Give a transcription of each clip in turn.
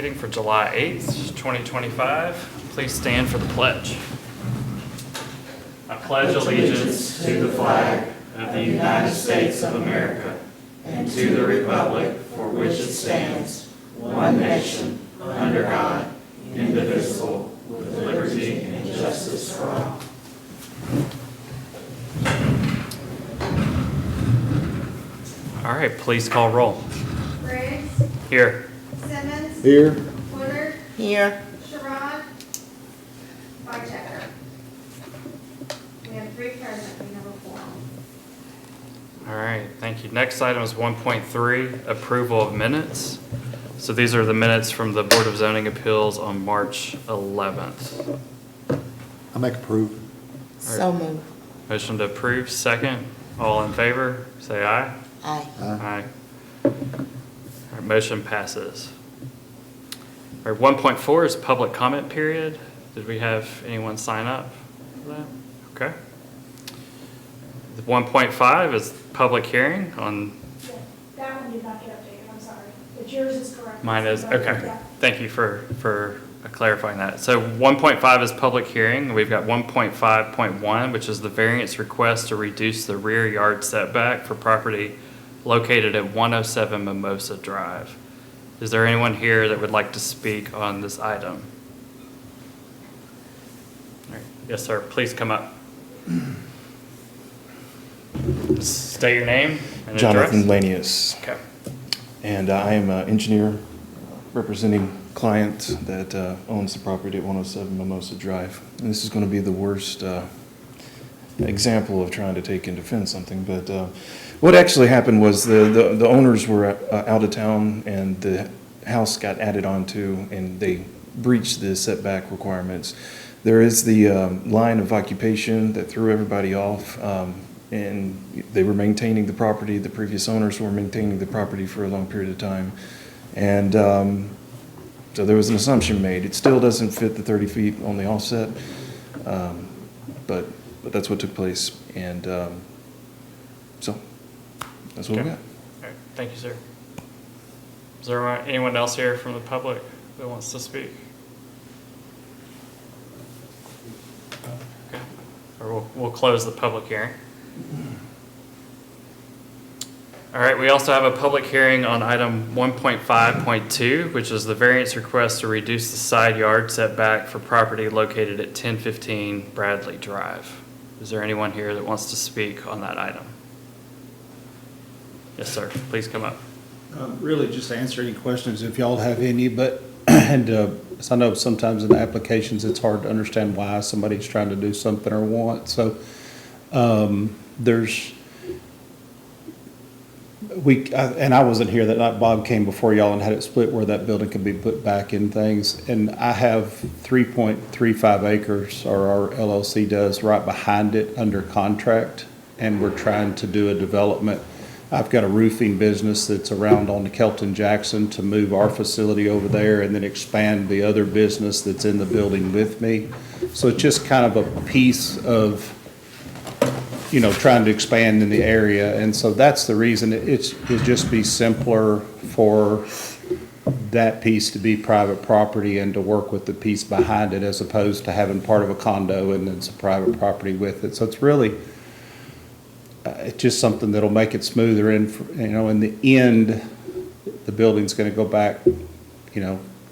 meeting for July 8th, 2025. Please stand for the pledge. I pledge allegiance to the flag of the United States of America and to the republic for which it stands, one nation, under God, indivisible, with liberty and justice for all. All right, please call roll. Briggs. Here. Simmons. Here. Woodard. Here. Sherrod. Whitechecker. We have 3 present. We have a quorum. All right, thank you. Next item is 1.3, approval of minutes. So these are the minutes from the Board of Zoning Appeals on March 11th. I make approve. So moved. Motion to approve, second. All in favor, say aye. Aye. Aye. All right, motion passes. All right, 1.4 is public comment period. Did we have anyone sign up for that? Okay. 1.5 is public hearing on. Yeah, that one did not get updated, I'm sorry. But yours is correct. Mine is, Yeah. okay. Thank you for clarifying that. So 1.5 is public hearing. We've got 1.5.1, which is the variance request to reduce the rear yard setback for property located at 107 Mimosa Drive. Is there anyone here that would like to speak on this item? All right. Yes, sir. Please come up. State your name and Jonathan address. Lanius, Okay. and I am an engineer representing client that owns the property at 107 Mimosa Drive. And this is going to be the worst example of trying to take and defend something, but what actually happened was the owners were out of town and the house got added onto and they breached the setback requirements. There is the line of occupation that threw everybody off. And they were maintaining the property. The previous owners were maintaining the property for a long period of time. And so there was an assumption made. It still doesn't fit the 30 feet on the offset, but that's what took place. And so that's what we got. All right. Thank you, sir. Is there anyone else here from the public that wants to speak? Okay. Or we'll close the public hearing. All right, we also have a public hearing on item 1.5.2, which is the variance request to reduce the side yard setback for property located at 1015 Bradley Drive. Is there anyone here that wants to speak on that item? Yes, sir. Please come up. Really just to answer any questions if y'all have any, but, and I know sometimes in the applications it's hard to understand why somebody's trying to do something or want. So I wasn't here that night. Bob came before y'all and had it split where that building could be put back in things. And I have 3.35 acres, or our LLC does, right behind it under contract. And we're trying to do a development. I've got a roofing business that's around on the Kelton Jackson to move our facility over there and then expand the other business that's in the building with me. So it's just kind of a piece of, trying to expand in the area. And so that's the reason it'd just be simpler for that piece to be private property and to work with the piece behind it as opposed to having part of a condo and it's a private property with it. So it's really, it's just something that'll make it smoother. And, in the end, the building's going to go back,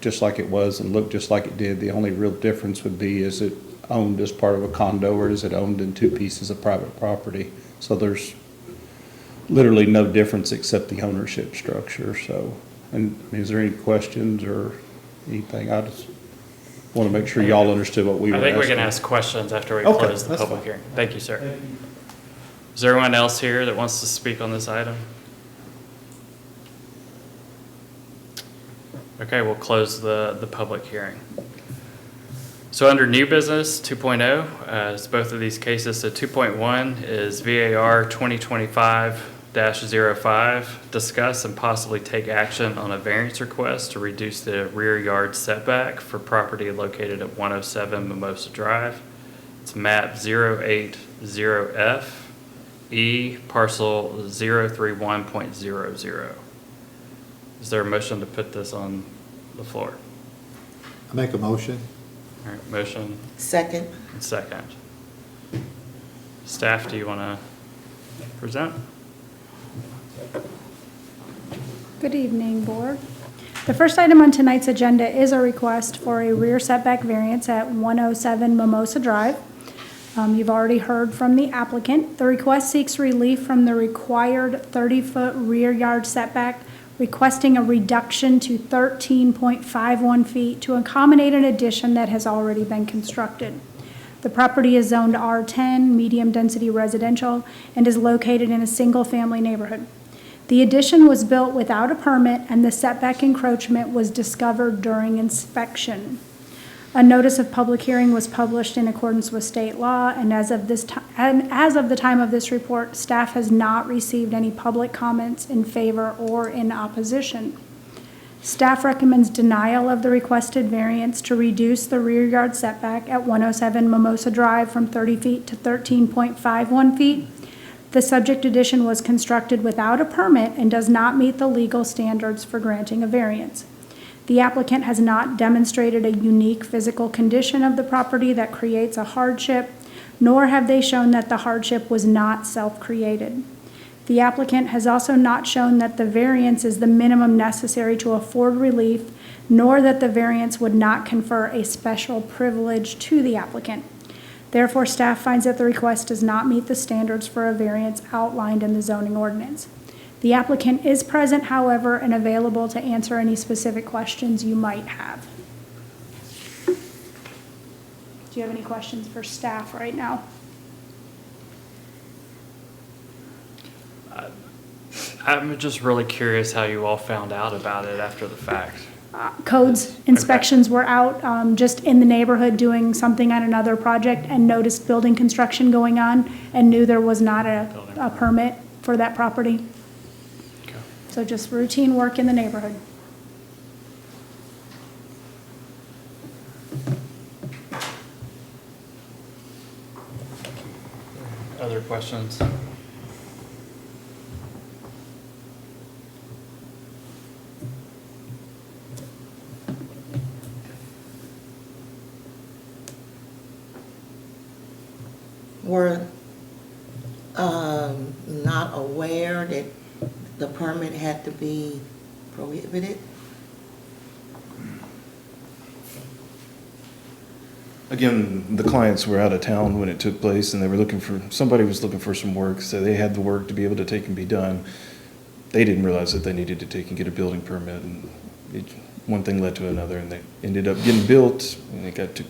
just like it was and look just like it did. The only real difference would be, is it owned as part of a condo or is it owned in 2 pieces of private property? So there's literally no difference except the ownership structure. So, and is there any questions or anything? I just want to make sure y'all understood what we were asking. I think we can ask questions after we Okay, close the that's public fine. hearing. Thank you, sir. Is there anyone else here that wants to speak on this item? Okay, we'll close the public hearing. So under new business 2.0, is both of these cases. So 2.1 is VAR 2025-05, discuss and possibly take action on a variance request to reduce the rear yard setback for property located at 107 Mimosa Drive. It's map 080F, E parcel 031.00. Is there a motion to put this on the floor? I make a motion. All right, motion Second. and second. Staff, do you want to present? Good evening, Board. The first item on tonight's agenda is a request for a rear setback variance at 107 Mimosa Drive. You've already heard from the applicant. The request seeks relief from the required 30-foot rear yard setback, requesting a reduction to 13.51 feet to accommodate an addition that has already been constructed. The property is zoned R10, medium-density residential, and is located in a single-family neighborhood. The addition was built without a permit, and the setback encroachment was discovered during inspection. A notice of public hearing was published in accordance with state law, and as of the time of this report, staff has not received any public comments in favor or in opposition. Staff recommends denial of the requested variance to reduce the rear yard setback at 107 Mimosa Drive from 30 feet to 13.51 feet. The subject addition was constructed without a permit and does not meet the legal standards for granting a variance. The applicant has not demonstrated a unique physical condition of the property that creates a hardship, nor have they shown that the hardship was not self-created. The applicant has also not shown that the variance is the minimum necessary to afford relief, nor that the variance would not confer a special privilege to the applicant. Therefore, staff finds that the request does not meet the standards for a variance outlined in the zoning ordinance. The applicant is present, however, and available to answer any specific questions you might have. Do you have any questions for staff right now? I'm just really curious how you all found out about it after the fact. Codes inspections were out, just in the neighborhood doing something on another project, and noticed building construction going on and knew there was not a permit for that property. Okay. So just routine work in the neighborhood. Other questions? Were not aware that the permit had to be prohibited? Again, the clients were out of town when it took place, and they were somebody was looking for some work, so they had the work to be able to take and be done. They didn't realize that they needed to take and get a building permit, and one thing led to another, and they ended up getting built, and it got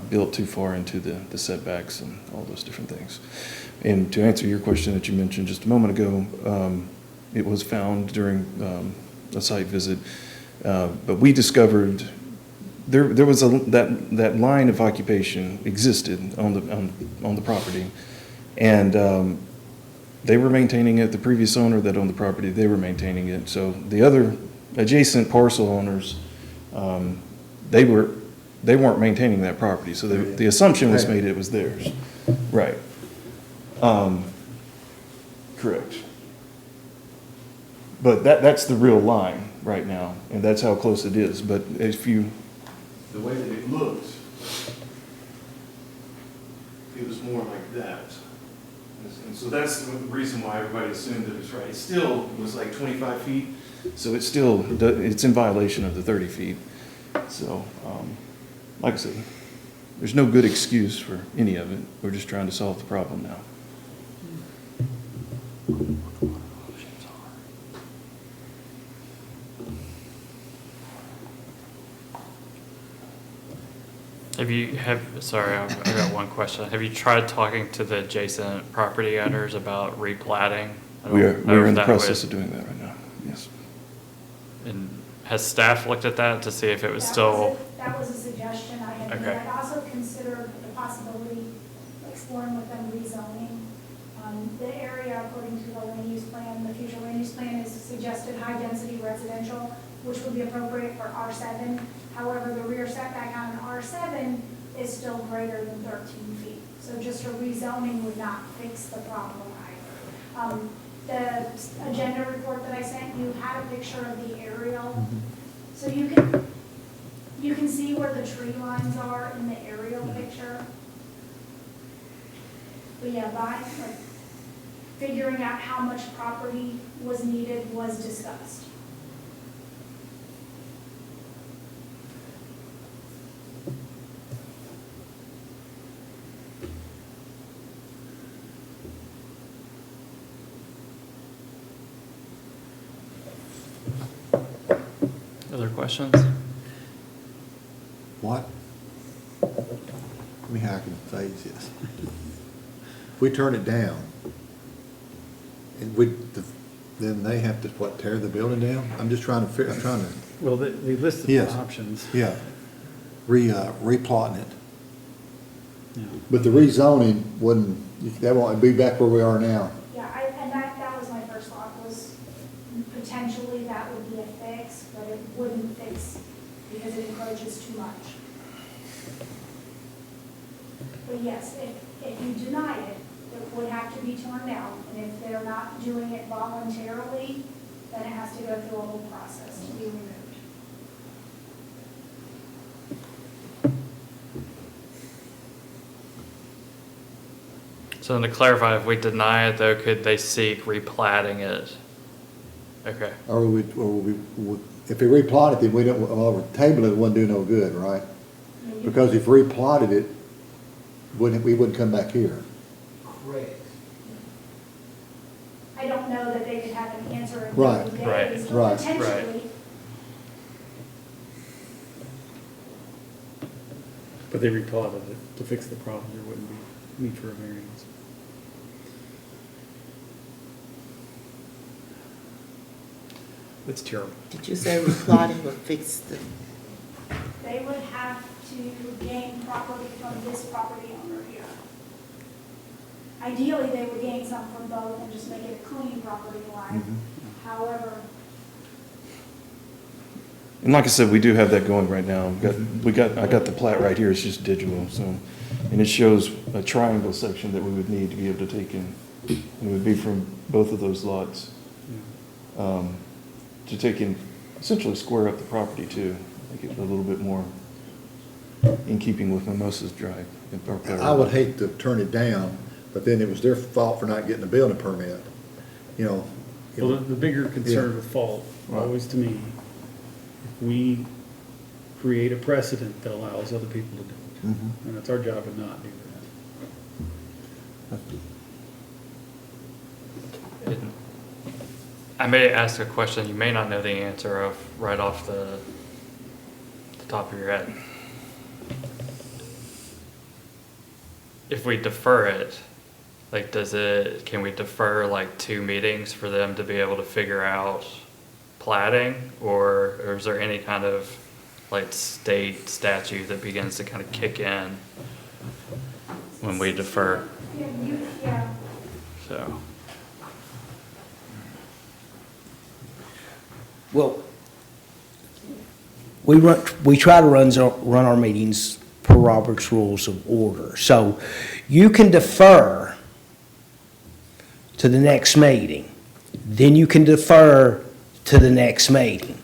built too far into the setbacks and all those different things. And to answer your question that you mentioned just a moment ago, it was found during a site visit, but we discovered there was that line of occupation existed on the property, and they were maintaining it. The previous owner that owned the property, they were maintaining it. So the other adjacent parcel owners, they weren't maintaining that property. So the assumption was made it was theirs. Right. Correct. But that's the real line right now, and that's how close it is. But the way that it looked, it was more like that. And so that's the reason why everybody assumed it was right. It still was like 25 feet, so it's in violation of the 30 feet. So, like I said, there's no good excuse for any of it. We're just trying to solve the problem now. Sorry, I got one question. Have you tried talking to the adjacent property owners about replatting? We're in the process of doing that right now, yes. And has staff looked at that to see if it was still? That was a suggestion I had made. Okay. I also considered the possibility of exploring with them rezoning. The area, according to the land use plan, the future land use plan is suggested high-density residential, which would be appropriate for R7. However, the rear setback on an R7 is still greater than 13 feet. So just a rezoning would not fix the problem either. The agenda report that I sent you had a picture of the aerial. So you can see where the tree lines are in the aerial picture. But yeah, figuring out how much property was needed was discussed. Other questions? What? Let me how I can phrase this. If we turn it down, and then they have to, what, tear the building down? I'm just trying to, I'm trying to, Well, they listed Yes. the options. yeah, replotting it. Yeah. But the rezoning wouldn't, that won't be back where we are now. Yeah, and that was my first thought, was potentially that would be a fix, but it wouldn't fix because it encroaches too much. But yes, if you deny it, it would have to be torn down, and if they're not doing it voluntarily, then it has to go through a whole process to be removed. So then to clarify, if we deny it though, could they seek replatting it? Okay. Or if we replot it, then we don't, well, table it wouldn't do no good, right? Because if we replotted it, we wouldn't come back here. Correct. I don't know that they could have an answer in Right, 30 right, days, but right. potentially. But they replotted it to fix the problem. There wouldn't be need for a variance. That's terrible. Did you say replotting would fix the, They would have to gain property from this property owner here. Ideally, they would gain some from both and just make it a clean property line. However, And like I said, we do have that going right now. I got the plat right here, it's just digital, so. And it shows a triangle section that we would need to be able to take in. It would be from both of those lots. To take in, essentially square up the property too, make it a little bit more in keeping with Mimosas Drive. I would hate to turn it down, but then it was their fault for not getting a building permit, you know. Well, the bigger concern Yeah. with fault, Right. always to me, if we create a precedent that allows other people to do it. Mhm. And it's our job to not do that. I may ask a question you may not know the answer of right off the top of your head. If we defer it, like can we defer like 2 meetings for them to be able to figure out platting? Or is there any kind of like state statute that begins to kind of kick in when we defer? yeah, So. Well, we try to run our meetings per Robert's Rules of Order. So you can defer to the next meeting, then you can defer to the next meeting.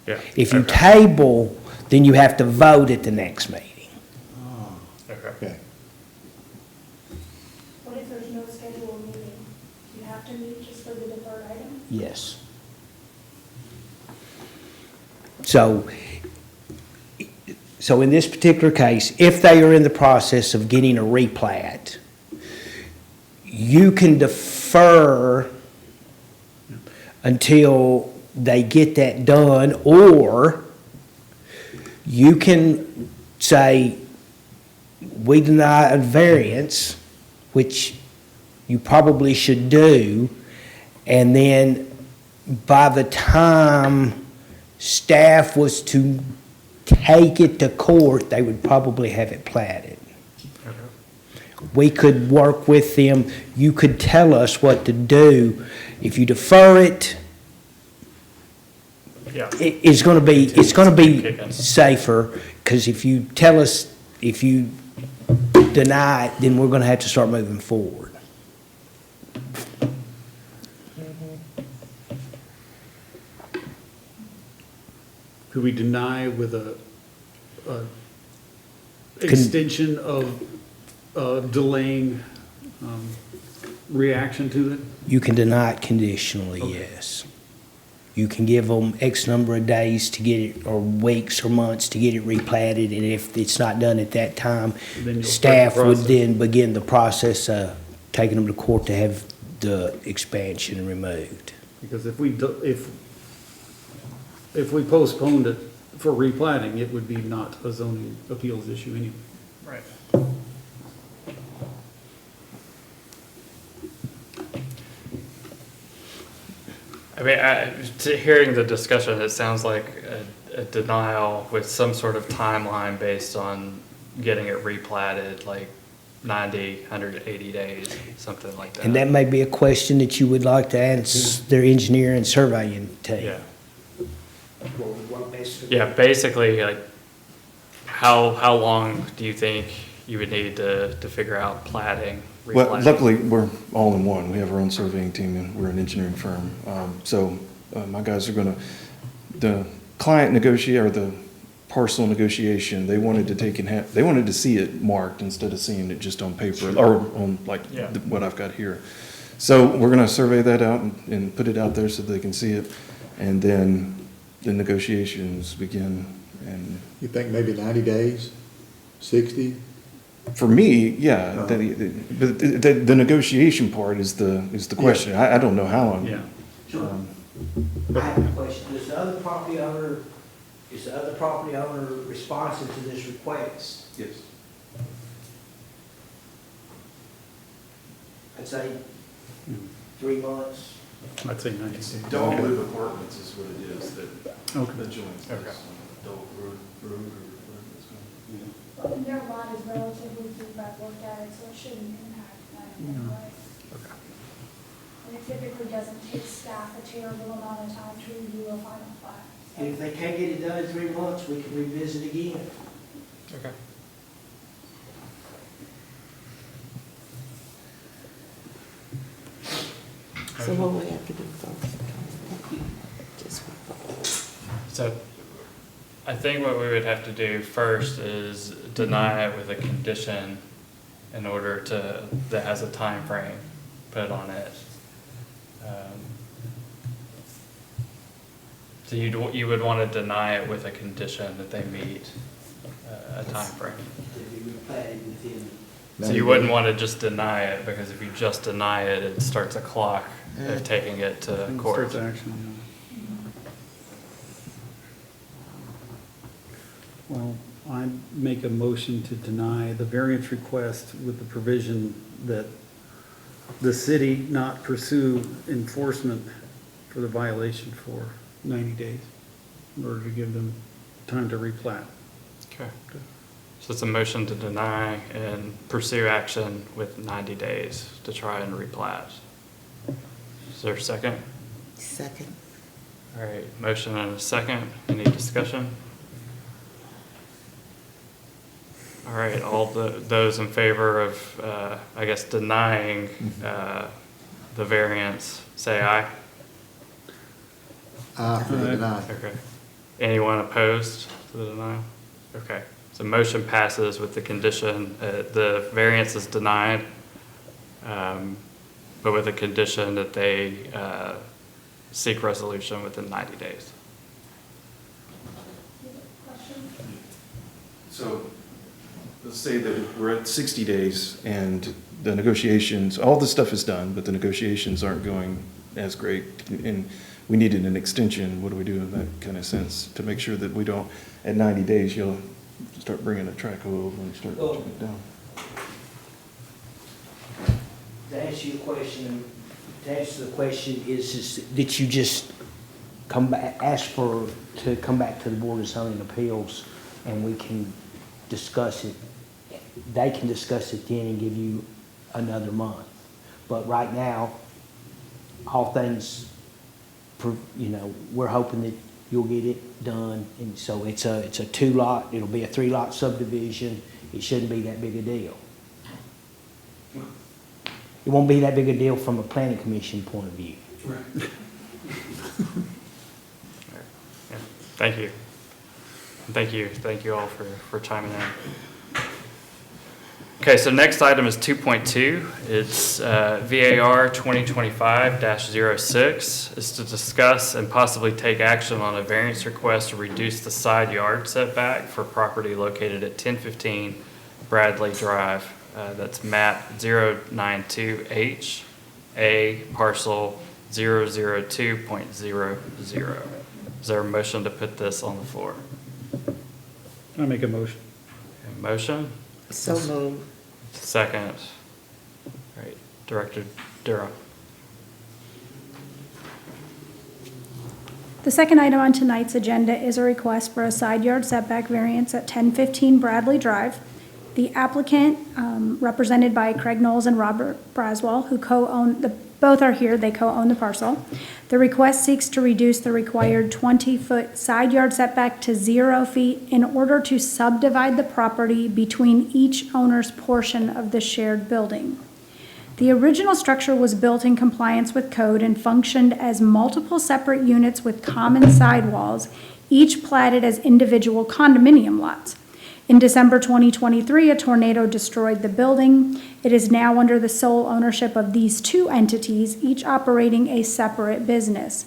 Yeah. If you okay. table, then you have to vote at the next meeting. Okay. Okay. what if there's no scheduled meeting? Do you have to meet just for the deferred item? Yes. So in this particular case, if they are in the process of getting a replat, you can defer until they get that done, or you can say, we deny a variance, which you probably should do, and then by the time staff was to take it to court, they would probably have it platted. We could work with them. You could tell us what to do. If you defer it, Yeah. it's going to be Kicking. safer, because if you tell us, if you deny it, then we're going to have to start moving forward. could we deny with a extension of delaying reaction to it? You can deny it conditionally, yes. You can give them X number of days to get it, or weeks or months to get it replatted, and if it's not done at that time, Then you'll start the staff would process. then begin the process of taking them to court to have the expansion removed. Because if we postponed it for replatting, it would be not a zoning appeals issue anyway. Right. I mean, hearing the discussion, it sounds like a denial with some sort of timeline based on getting it replatted, like 90, 180 days, something like that. And that may be a question that you would like to ask their engineer and surveying team. Yeah. Yeah, basically, like, how long do you think you would need to figure out platting, Well, replatting? luckily, we're all in one. We have our own surveying team, and we're an engineering firm. So my guys are gonna, the client negotiate, or the parcel negotiation, they wanted to take in half, they wanted to see it marked instead of seeing it just on paper, or on like Yeah. what I've got here. So we're gonna survey that out and put it out there so they can see it, and then the negotiations begin. And You think maybe 90 days, 60? for me, yeah, but the negotiation part is the question. I don't know how long. Yeah. I have a question. Is the other property owner responsive to this request? Yes. I'd say 3 months. I'd say 90. Dogwood Apartments is what it is that Okay. joins Okay. this Dogwood Road or whatever it's called. And their lot is relatively deep, I've looked at it, so it shouldn't impact that in any way. Okay. And it typically doesn't take staff a terrible amount of time to review a final plat. And if they can't get it done in 3 months, we can revisit again. Okay. So what we have to do first? Just So I think what we would have to do first is deny it with a condition in order to, that has a time frame put on it. So you would want to deny it with a condition that they meet a time frame. To be replatted within. So you wouldn't want to just deny it, because if you just deny it, it starts a clock of taking it to And court. starts action, yeah. Well, I make a motion to deny the variance request with the provision that the city not pursue enforcement for the violation for 90 days in order to give them time to replat. Okay. So it's a motion to deny and pursue action with 90 days to try and replat. Is there a second? second. All right, motion and a second. Any discussion? All right, all those in favor of, I guess, denying the variance, say aye. For the deny. Okay. Anyone opposed to the denial? Okay. So motion passes with the condition, the variance is denied, but with a condition that they seek resolution within 90 days. Question? So let's say that we're at 60 days and the negotiations, all the stuff is done, but the negotiations aren't going as great, and we needed an extension. What do we do in that kind of sense to make sure that we don't, at 90 days, you'll start bringing a track over and start Well, taking it down? To answer your question, to answer the question is that you just come back, to come back to the Board of Zoning Appeals, and we can discuss it. They can discuss it then and give you another month. But right now, all things, we're hoping that you'll get it done. And so it's a 2-lot, it'll be a 3-lot subdivision. It shouldn't be that big a deal. It won't be that big a deal from a planning commission point of view. Yeah. Thank you. Thank you all for chiming in. Okay, so next item is 2.2. It's VAR 2025-06. It's to discuss and possibly take action on a variance request to reduce the side yard setback for property located at 1015 Bradley Drive. That's map 092H, A parcel 002.00. Is there a motion to put this on the floor? I make a motion. A motion? So moved. Second. All right, Director Dura. The second item on tonight's agenda is a request for a side yard setback variance at 1015 Bradley Drive. The applicant, represented by Craig Knowles and Robert Braswell, who both are here, they co-own the parcel. The request seeks to reduce the required 20-foot side yard setback to 0 feet in order to subdivide the property between each owner's portion of the shared building. The original structure was built in compliance with code and functioned as multiple separate units with common sidewalls, each platted as individual condominium lots. In December 2023, a tornado destroyed the building. It is now under the sole ownership of these two entities, each operating a separate business.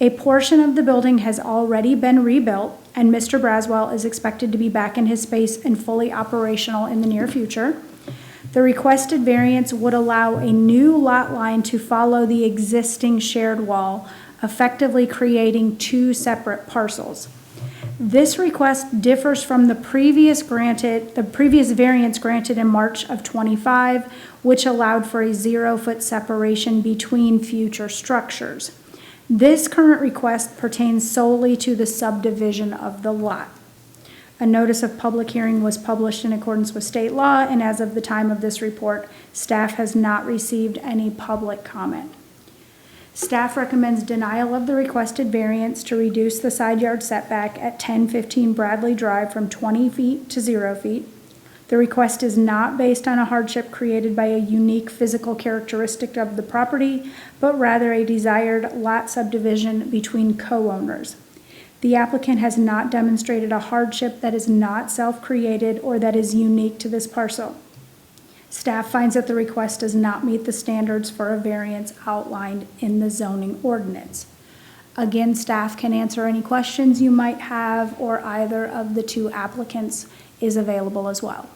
A portion of the building has already been rebuilt, and Mr. Braswell is expected to be back in his space and fully operational in the near future. The requested variance would allow a new lot line to follow the existing shared wall, effectively creating two separate parcels. This request differs from the previous variance granted in March of '25, which allowed for a 0-foot separation between future structures. This current request pertains solely to the subdivision of the lot. A notice of public hearing was published in accordance with state law, and as of the time of this report, staff has not received any public comment. Staff recommends denial of the requested variance to reduce the side yard setback at 1015 Bradley Drive from 20 feet to 0 feet. The request is not based on a hardship created by a unique physical characteristic of the property, but rather a desired lot subdivision between co-owners. The applicant has not demonstrated a hardship that is not self-created or that is unique to this parcel. Staff finds that the request does not meet the standards for a variance outlined in the zoning ordinance. Again, staff can answer any questions you might have, or either of the two applicants is available as well.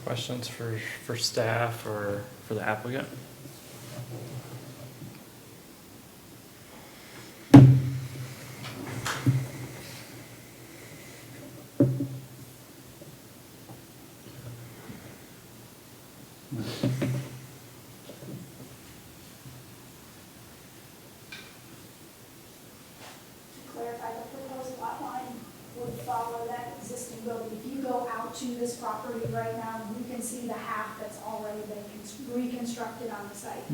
Questions for staff or for the applicant? Clarify, the proposed lot line would follow that existing building. If you go out to this property right now, you can see the half that's already been reconstructed on the site.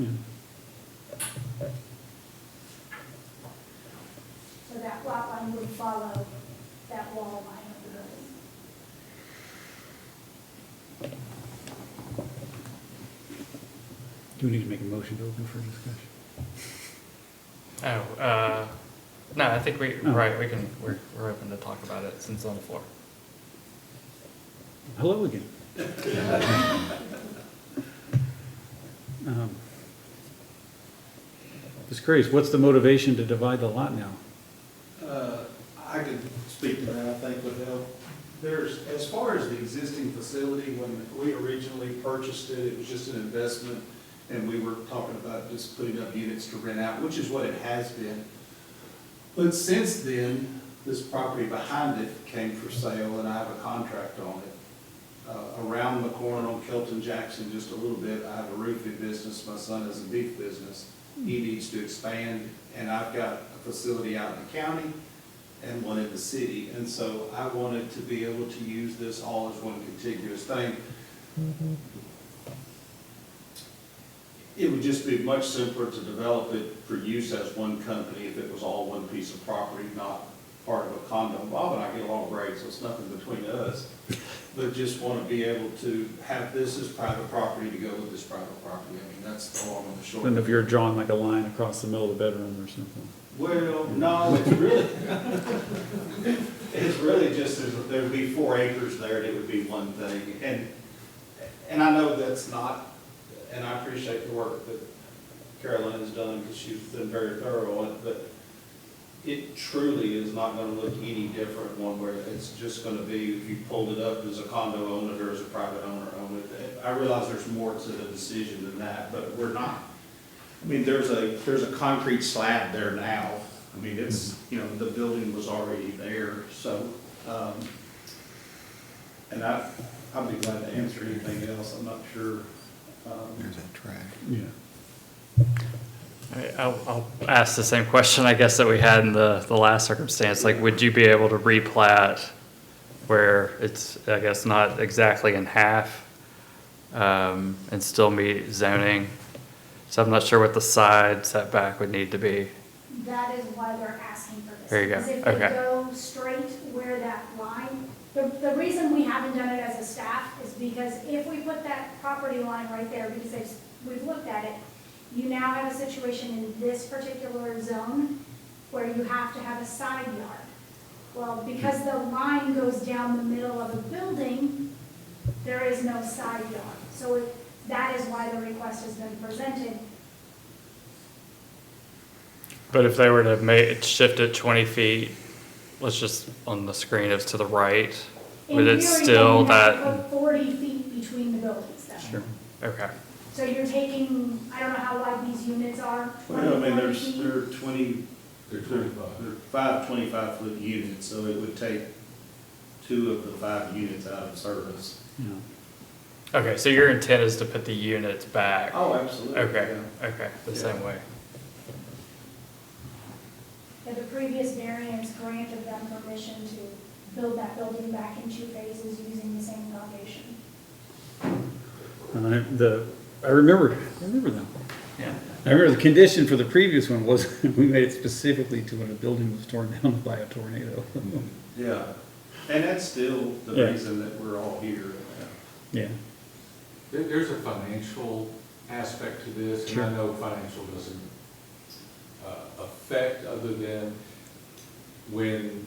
So that lot line would follow that wall line of the building. Do we need to make a motion to open for discussion? No, I think we're open to talk about it since it's on the floor. Hello again. Just curious, what's the motivation to divide the lot now? I could speak to that, I think would help. There's, as far as the existing facility, when we originally purchased it, it was just an investment, and we were talking about just putting up units to rent out, which is what it has been. But since then, this property behind it came for sale, and I have a contract on it. Around the corner on Kelton Jackson, just a little bit, I have a roofing business, my son has a beef business. He needs to expand, and I've got a facility out in the county and one in the city, and so I wanted to be able to use this all as one contiguous thing. It would just be much simpler to develop it for use as one company if it was all one piece of property, not part of a condo. Bob and I get along great, so it's nothing between us. But just want to be able to have this as private property to go with this private property. I mean, that's the long and the short. And if you're drawing like a line across the middle of the bedroom or something. Well, no, it's really just, there'd be 4 acres there, and it would be one thing. And I know that's not, and I appreciate the work that Carolyn has done, because she's been very thorough on it, but it truly is not gonna look any different one where it's just gonna be, if you pulled it up, does a condo own it or as a private owner own it? I realize there's more to the decision than that, but we're not. I mean, there's a concrete slab there now. I mean, it's, the building was already there, so, and I'll be glad to answer anything else, I'm not sure. There's that track. Yeah. I'll ask the same question, I guess, that we had in the last circumstance. Like, would you be able to replat where it's, I guess, not exactly in half, and still meet zoning? So I'm not sure what the side setback would need to be. That is why they're asking for this. There you go. Because if Okay. they go straight where that line, the reason we haven't done it as a staff is because if we put that property line right there, because we've looked at it, you now have a situation in this particular zone where you have to have a side yard. Well, because the line goes down the middle of a building, there is no side yard. So that is why the request has been presented. But if they were to shift it 20 feet, let's just, on the screen, it's to the right, would it still In theory, then you have that? to put 40 feet between the buildings then. Sure. Okay. So you're taking, I don't know how wide these units are, 20, Well, I mean, 40 feet? they're 20, they're 5 25-foot units, so it would take 2 of the 5 units out of service. Yeah. Okay, so your intent is to put the units back? Oh, absolutely. Okay, yeah. okay, the Yeah. same way. Yeah, the previous variance granted them permission to build that building back in 2 phases using the same foundation. And I remember them. Yeah. I remember the condition for the previous one was, we made it specifically to when a building was torn down by a tornado. Yeah, and that's still the Yeah. reason that we're all here. Yeah. There's a financial aspect to this, and Sure. I know financial doesn't affect other than when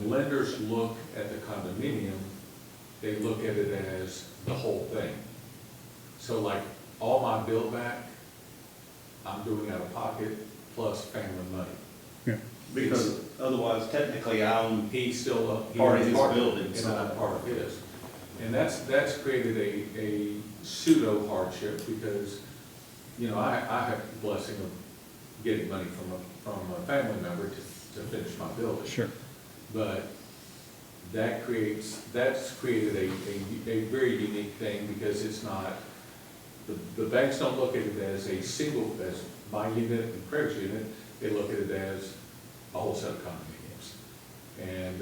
lenders look at the condominium, they look at it as the whole thing. So like, all my bill back, I'm doing out of pocket plus family money. Yeah. Because otherwise, technically, I own He's still part of his part building, and so- I'm part of his. And that's created a pseudo hardship because, I have the blessing of getting money from a family member to finish my building. Sure. But that's created a very unique thing because it's not, the banks don't look at it as as my unit and Craig's unit, they look at it as a whole set of condominiums. And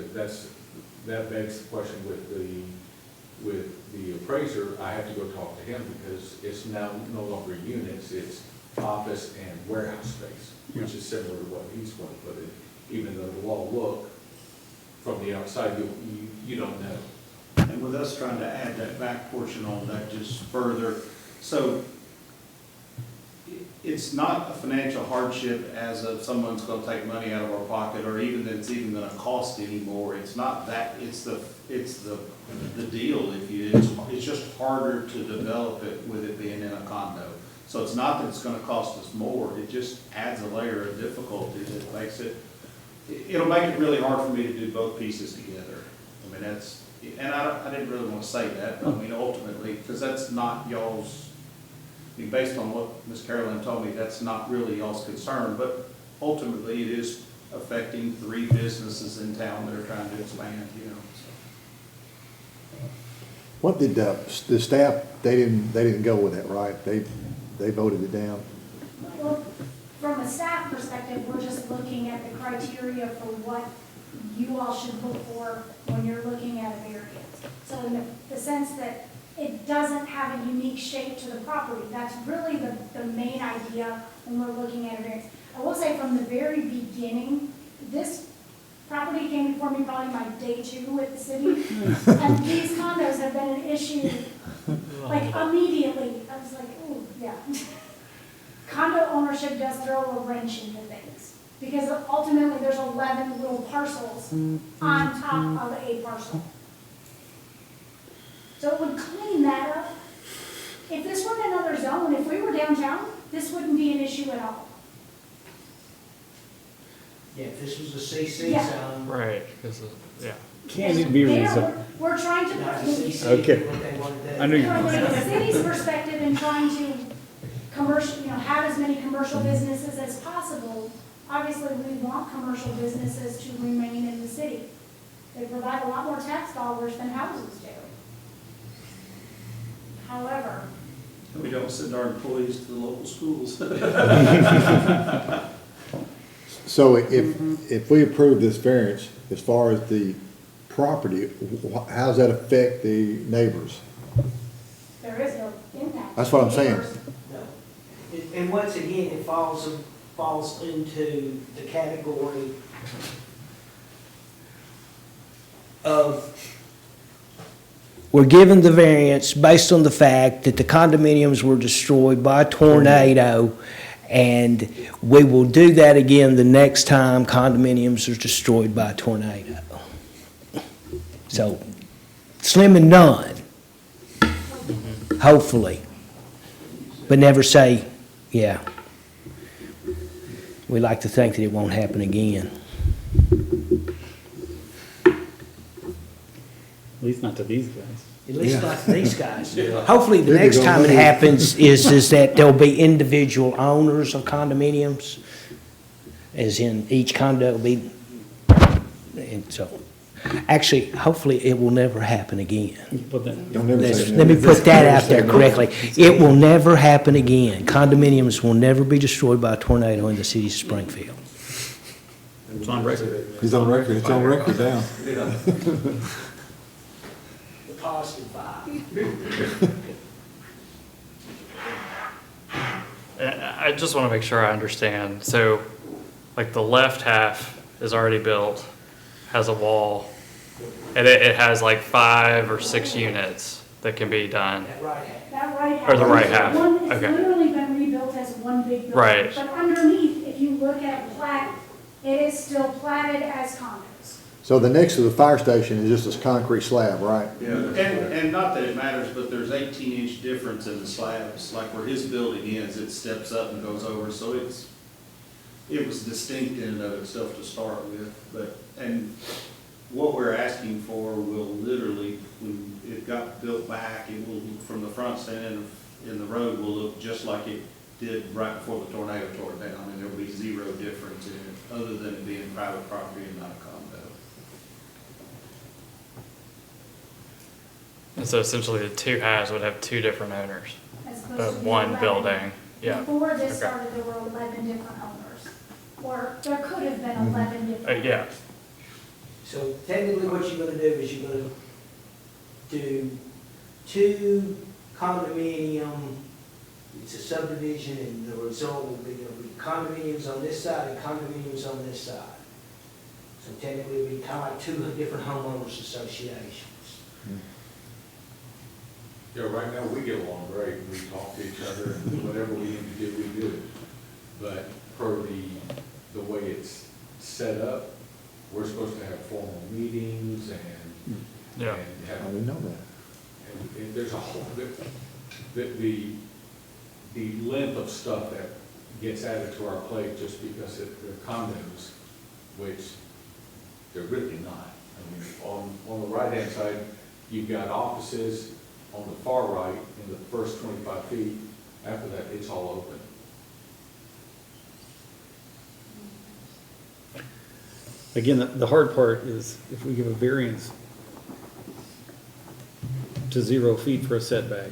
that begs the question with the appraiser, I have to go talk to him because it's now no longer units, it's office and warehouse space, which is similar to what he's going to put in, even though the law look from the outside, you don't know. And with us trying to add that back portion on that just further, so it's not a financial hardship as of someone's gonna take money out of our pocket, or even that it's even gonna cost anymore. It's not that, it's the deal, it's just harder to develop it with it being in a condo. So it's not that it's gonna cost us more, it just adds a layer of difficulty that makes it'll make it really hard for me to do both pieces together. I mean, and I didn't really want to say that, but I mean, ultimately, because that's not y'all's, based on what Ms. Carolyn told me, that's not really y'all's concern, but ultimately, it is affecting 3 businesses in town that are trying to expand, so. What did the staff, they didn't go with that, right? They voted it down? Well, from a staff perspective, we're just looking at the criteria for what you all should look for when you're looking at a variance. So in the sense that it doesn't have a unique shape to the property, that's really the main idea when we're looking at a variance. I will say from the very beginning, this property came before me probably my day 2 with the city. And these condos have been an issue, like immediately. I was like, ooh, yeah. Condo ownership does throw a wrench into things. Because ultimately, there's 11 little parcels on top of a parcel. So it would clean that up. If this were in another zone, if we were downtown, this wouldn't be an issue at all. Yeah, if this was a CC Yeah. zone. Right, because, yeah. Can it be There, rezoned? We're trying to, Not a put CC, Okay. what they want to do. I knew you from were the going to. city's perspective in trying to have as many commercial businesses as possible, obviously, we want commercial businesses to remain in the city. They provide a lot more tax dollars than houses do. However, We don't send our employees to the local schools. So if we approve this variance, as far as the property, how does that affect the neighbors? there is no impact. That's what I'm saying. No. And once again, it falls into the category of, we're given the variance based on the fact that the condominiums were destroyed by a tornado, and we will do that again the next time condominiums are destroyed by a tornado. So, slim and none, hopefully. But never say, yeah. We like to think that it won't happen again. At least not to these guys. At least not these guys. Hopefully, the Then next you're time gonna it lose. happens is that there'll be individual owners of condominiums, as in each condo will be, and so, actually, hopefully, it will never happen again. But then, Don't never say Let me never. put that out there correctly. It will never happen again. Condominiums will never be destroyed by a tornado in the city of Springfield. it's on record. He's on record, it's on record now. The positive vibe. I just want to make sure I understand. So, like, the left half is already built, has a wall, and it has like 5 or 6 units that can be done. That right hand. That right half. Or the right half, It's okay. literally been rebuilt as one big building. Right. But underneath, if you look at plat, it is still platted as condos. So the next to the fire station is just this concrete slab, right? Yeah, and not that it matters, but there's 18-inch difference in the slabs, like where his building ends, it steps up and goes over, so it was distinct in and of itself to start with, and what we're asking for will literally, when it got built back, it will, from the front stand in the road, will look just like it did right before the tornado tore it down. I mean, there will be zero difference in it, other than it being private property and not a condo. And so essentially the 2 halves would have 2 different owners, As opposed but to the 1 11. building. Yeah. Before this Okay. started, there were 11 different owners. Or there could have been 11 different. Yeah. So technically what you're gonna do is you're gonna do 2 condominium, it's a subdivision, and the result will be, there'll be condominiums on this side and condominiums on this side. So technically it'll be kind of like 2 different homeowners associations. Yeah, right now, we get along great, we talk to each other, and whatever we need to do, we do. But per the way it's set up, we're supposed to have formal meetings and, Yeah. and I have, didn't know that. and there's a whole, the length of stuff that gets added to our plate just because they're condos, which they're really not. I mean, on the right-hand side, you've got offices. On the far right, in the first 25 feet, after that, it's all open. Again, the hard part is if we give a variance to 0 feet for a setback,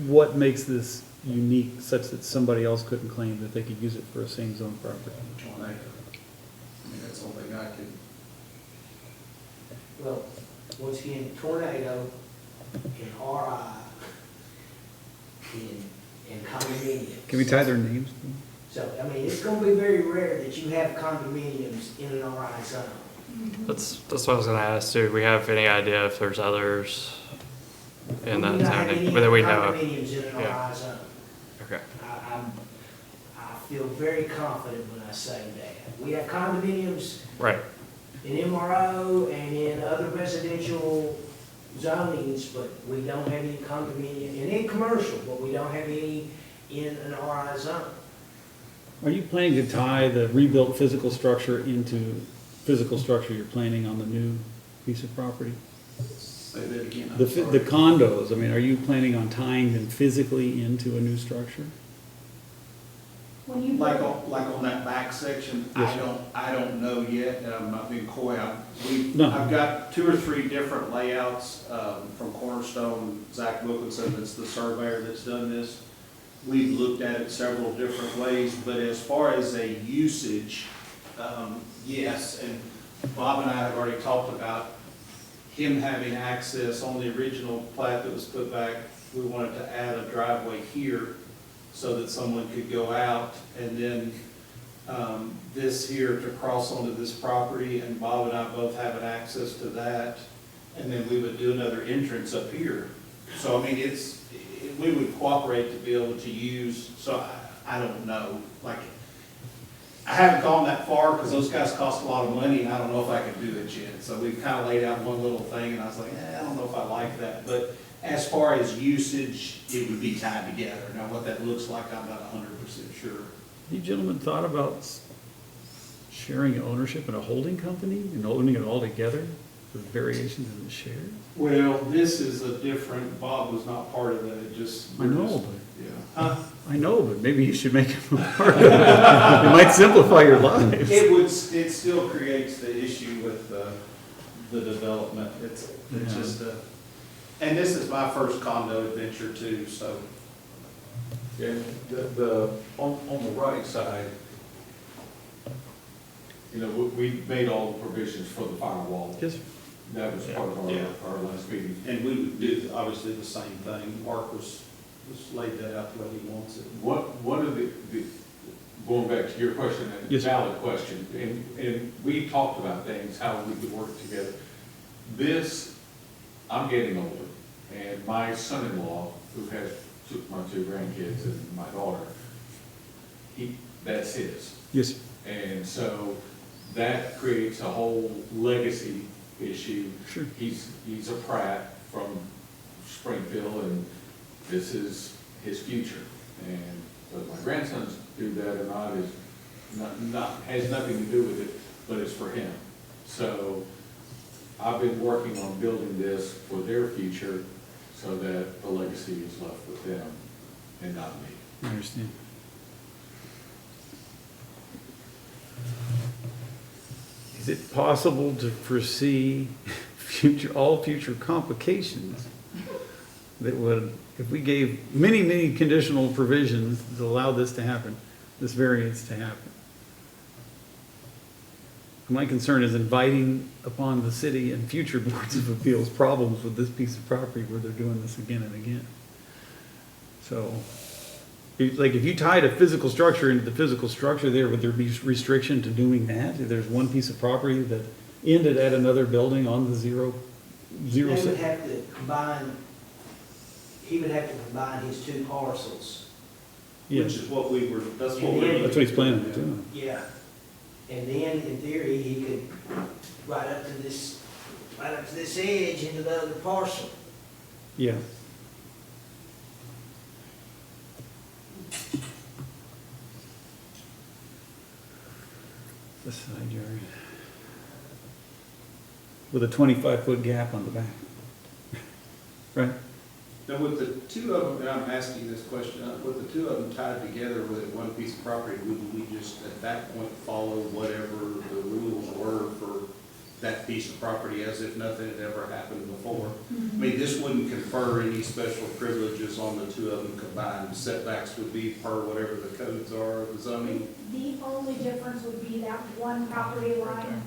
what makes this unique such that somebody else couldn't claim that they could use it for a same zone property? Tornado. I mean, that's the only thing I can, Well, once again, tornado in RI in condominium. Can we tie their names? So, I mean, it's gonna be very rare that you have condominiums in an RI zone. That's what I was gonna ask too. Do we have any idea if there's others in that We don't have zoning, any whether we know of? condominiums in an Yeah. RI zone. Okay. I feel very confident when I say that. We have condominiums Right. in MRO and in other residential zonings, but we don't have any condominium, and in commercial, but we don't have any in an RI zone. Are you planning to tie the rebuilt physical structure into physical structure you're planning on the new piece of property? Say that again. I'm The sorry. condos, I mean, are you planning on tying them physically into a new structure? When you. Like on that back section, Yes, sir. I don't know yet, and I'm not being coy. No. I've got 2 or 3 different layouts, from Cornerstone, Zach Wilkinson, that's the surveyor that's done this. We've looked at it several different ways, but as far as a usage, yes, and Bob and I have already talked about him having access on the original plat that was put back. We wanted to add a driveway here so that someone could go out, and then this here to cross onto this property, and Bob and I both have an access to that, and then we would do another entrance up here. So, I mean, we would cooperate to be able to use, so I don't know, like, I haven't gone that far, because those guys cost a lot of money, and I don't know if I can do it yet. So we've kind of laid out one little thing, and I was like, I don't know if I like that, but as far as usage, it would be tied together. Now, what that looks like, I'm not 100% sure. You gentlemen thought about sharing ownership in a holding company and owning it all together with variations in the shares? Well, this is a different, Bob was not part of that, it just. I know, Yeah. I know, but maybe you should make it part of it. It might simplify your lives. It still creates the issue with the development. It's Yeah. just and this is my first condo adventure too, so. And on the right side, you know, we made all the provisions for the firewall. Just, That was part of Yeah. our last meeting. And we would do obviously the same thing. Mark was laid that out the way he wants it. One of the, going back to your question, a Yes, sir. valid question, and we talked about things, how we could work together. I'm getting older, and my son-in-law, who has my 2 grandkids and my daughter, that's his. yes, And so that creates a whole legacy issue. sure. He's a Pratt from Springfield, and this is his future. And whether my grandsons do that or not is has nothing to do with it, but it's for him. So I've been working on building this for their future so that the legacy is left with them and not me. I understand. Is it possible to foresee all future complications that would, if we gave many conditional provisions that allow this to happen, this variance to happen? My concern is inviting upon the city and future boards of appeals problems with this piece of property where they're doing this again and again. So, if you tied a physical structure into the physical structure there, would there be restriction to doing that? If there's one piece of property that ended at another building on the zero They would set? have to combine, he would have to combine his 2 parcels. Which Yes, is what we were, that's what And we were. then- that's what he's planning to do. Yeah. And then, in theory, he could, right up to this edge into the other parcel. Yeah. The side yard. With a 25-foot gap on the back. Right? Now, with the 2 of them, and I'm asking this question, with the 2 of them tied together with one piece of property, would we just at that point follow whatever the rules were for that piece of property as if nothing had ever happened before? I mean, this wouldn't confer any special privileges on the 2 of them combined. Setbacks would be per whatever the codes are, the zoning. The only difference would be that one property line,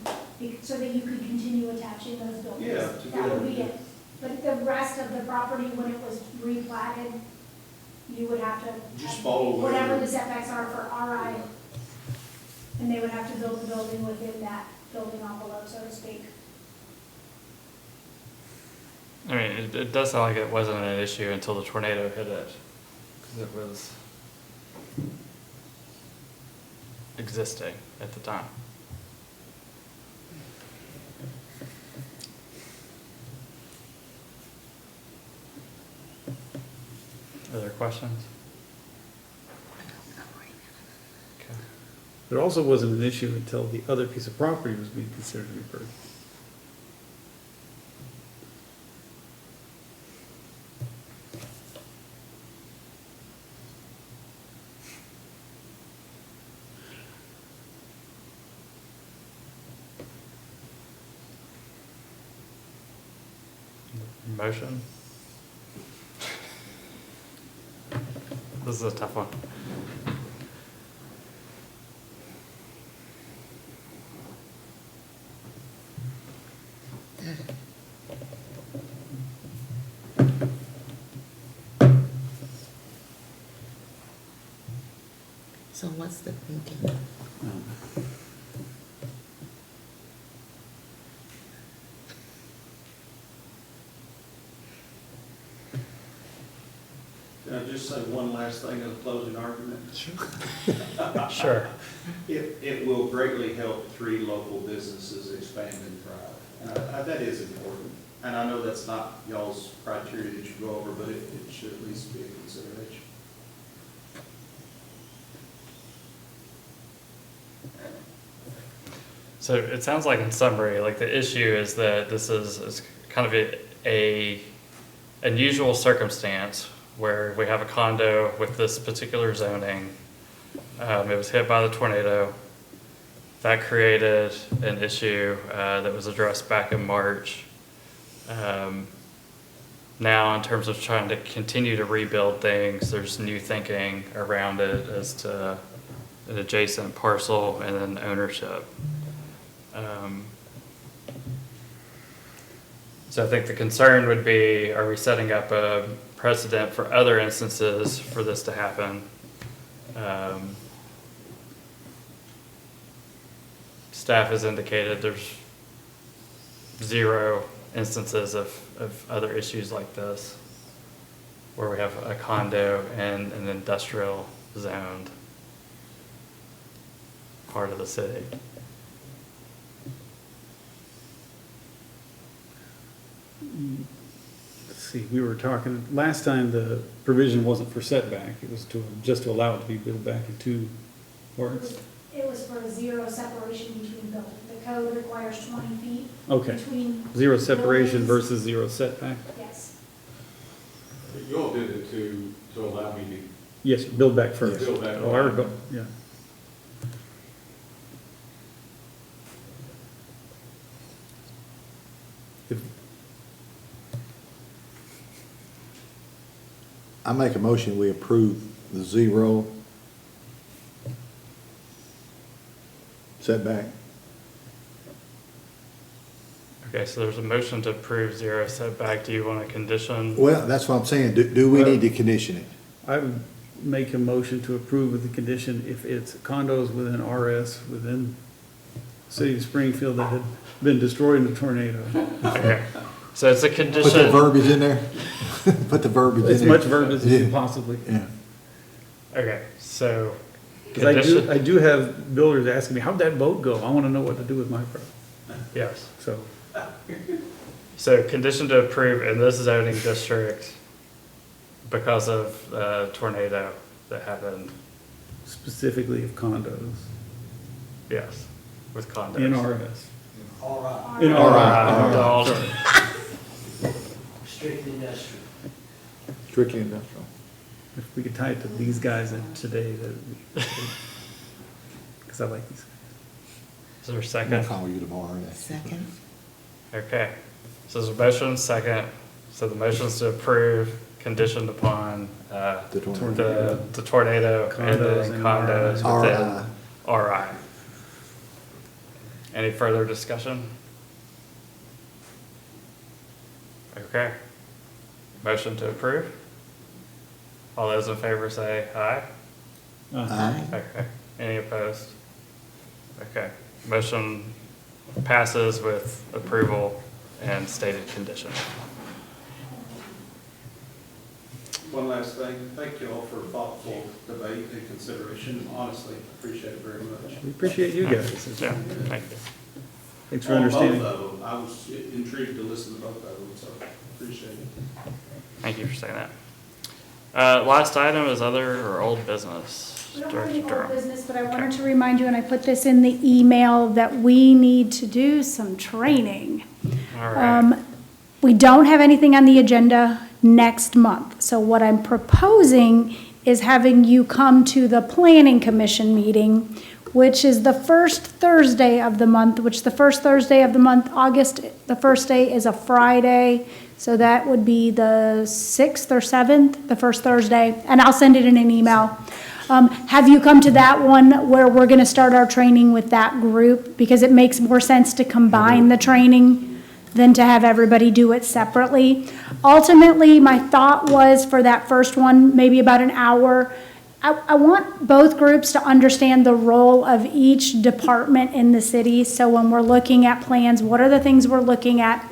so that you could continue attaching those buildings. Yeah, That would be it. But the rest of the property, when it was replatted, You would have to. Just follow whatever the setbacks are for RI. And they would have to build the building within that building envelope, so to speak. I mean, it does sound like it wasn't an issue until the tornado hit it, because it was existing at the time. Other questions? Okay. It also wasn't an issue until the other piece of property was being considered to be purchased. Motion? This is a tough one. So what's the thinking? Can I just say one last thing in the closing argument? Sure. It will greatly help 3 local businesses expand and thrive. And that is important. And I know that's not y'all's criteria that you go over, but it should at least be a consideration. So it sounds like in summary, like the issue is that this is kind of a unusual circumstance where we have a condo with this particular zoning. It was hit by the tornado. That created an issue that was addressed back in March. Now, in terms of trying to continue to rebuild things, there's new thinking around it as to an adjacent parcel and then ownership. So I think the concern would be, are we setting up a precedent for other instances for this to happen? Staff has indicated there's 0 instances of other issues like this, where we have a condo and an industrial zoned part of the city. Let's see, we were talking, last time the provision wasn't for setback, it was just to allow it to be built back in 2 parts. It was for 0 separation between buildings. The code requires 20 feet Okay, between. 0 separation buildings. versus 0 setback? Yes. You all did it to allow me Yes, build back first. Build back. Oh, I recall, yeah. If- I make a motion, we approve the 0 setback. Okay, so there's a motion to approve 0 setback. Do you want a condition? Well, that's what I'm saying. Do we need to condition it? I would make a motion to approve with the condition if it's condos within RS, within the city of Springfield that had been destroyed in a tornado. Okay, so it's a Put the condition. verbiage in there? Put the verbiage in there? As much verbiage as you Yeah. possibly. Yeah. Okay, so Because I condition, do have builders asking me, how'd that boat go? I want to know what to do with my property. yes. So, Condition to approve in this zoning district because of tornado that happened, specifically of condos yes, with condos. in RS. All right. In All RI. right, All all- right. Strictly industrial. Strictly industrial. If we could tie it to these guys and today, that would be, because I like these guys. Is there a I'm gonna second? call you tomorrow. Second? Okay, so there's a motion, second. So the motion is to approve, conditioned upon The tornado. the tornado and Condos then and condos RI. within RI. Any further discussion? Okay. Motion to approve? All those in favor say aye. Aye. Okay. Any opposed? Okay. Motion passes with approval and stated conditions. One last thing, thank you all for thoughtful debate and consideration, honestly, appreciate it very much. We appreciate you guys. Yeah, thank you. Thanks for On understanding. both of them, I was intrigued to listen to both of them, so appreciate it. Thank you for saying that. Last item is other or old business. We don't have Director any old Durham. business, but I wanted to remind you, and I put this in the email, that we need to do some training. All right. We don't have anything on the agenda next month. So what I'm proposing is having you come to the planning commission meeting, which is the first Thursday of the month, which the first Thursday of the month, August, the first day is a Friday. So that would be the 6th or 7th, the first Thursday, and I'll send it in an email. Have you come to that one where we're gonna start our training with that group? Because it makes more sense to combine the training than to have everybody do it separately. Ultimately, my thought was for that first one, maybe about an hour, I want both groups to understand the role of each department in the city. So when we're looking at plans, what are the things we're looking at?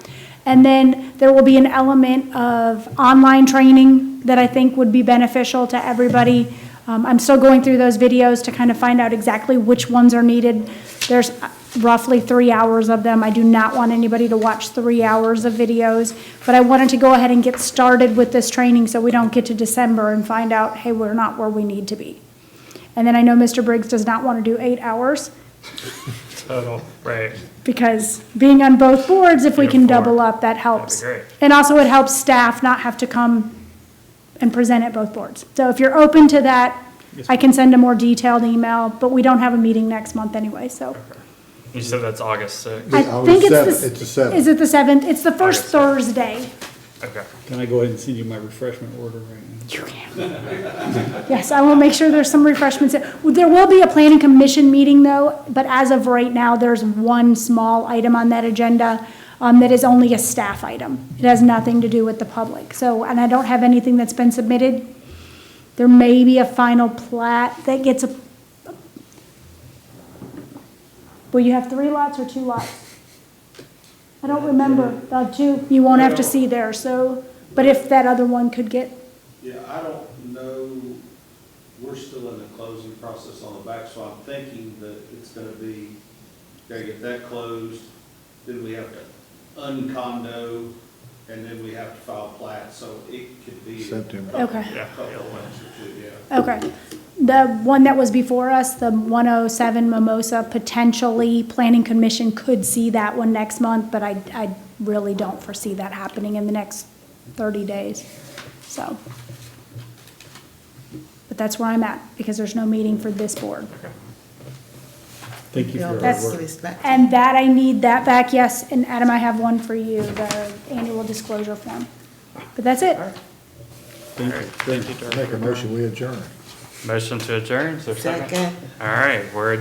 And then there will be an element of online training that I think would be beneficial to everybody. I'm still going through those videos to kind of find out exactly which ones are needed. There's roughly 3 hours of them. I do not want anybody to watch 3 hours of videos, but I wanted to go ahead and get started with this training so we don't get to December and find out, hey, we're not where we need to be. And then I know Mr. Briggs does not want to do 8 hours, Total, right. because being on both boards, if we can double up, that helps. That'd be great. And also it helps staff not have to come and present at both boards. So if you're open to that, I can send a more detailed email, but we don't have a meeting next month anyway, so. You said that's August 6th? I August think it's 7th. the, It's the 7th. Is it the 7th? It's the first August 7th. Thursday. Okay. Can I go ahead and send you my refreshment order right now? You can. Yes, I will make sure there's some refreshments. There will be a planning commission meeting though, but as of right now, there's one small item on that agenda that is only a staff item. It has nothing to do with the public. So, and I don't have anything that's been submitted. There may be a final plat that gets a, will you have 3 lots or 2 lots? I don't remember. The 2, you won't have to see there, so, but if that other one could get, Yeah, I don't know, we're still in the closing process on the back, so I'm thinking that it's gonna be, gotta get that closed, then we have to uncondo, and then we have to file plat, so it could be. September. Okay. Yeah. Couple of months or 2, yeah. okay. The one that was before us, the 107 Mimosa, potentially, planning commission could see that one next month, but I really don't foresee that happening in the next 30 days, so. But that's where I'm at, because there's no meeting for this board. Thank you for your hard That's- work. Respect. And that, I need that back, yes, and Adam, I have one for you, the annual disclosure form. But that's it. Thank you. Thank you. Make a motion, we adjourn. Motion to adjourn, is there a second? Second. All right, we're adjourned.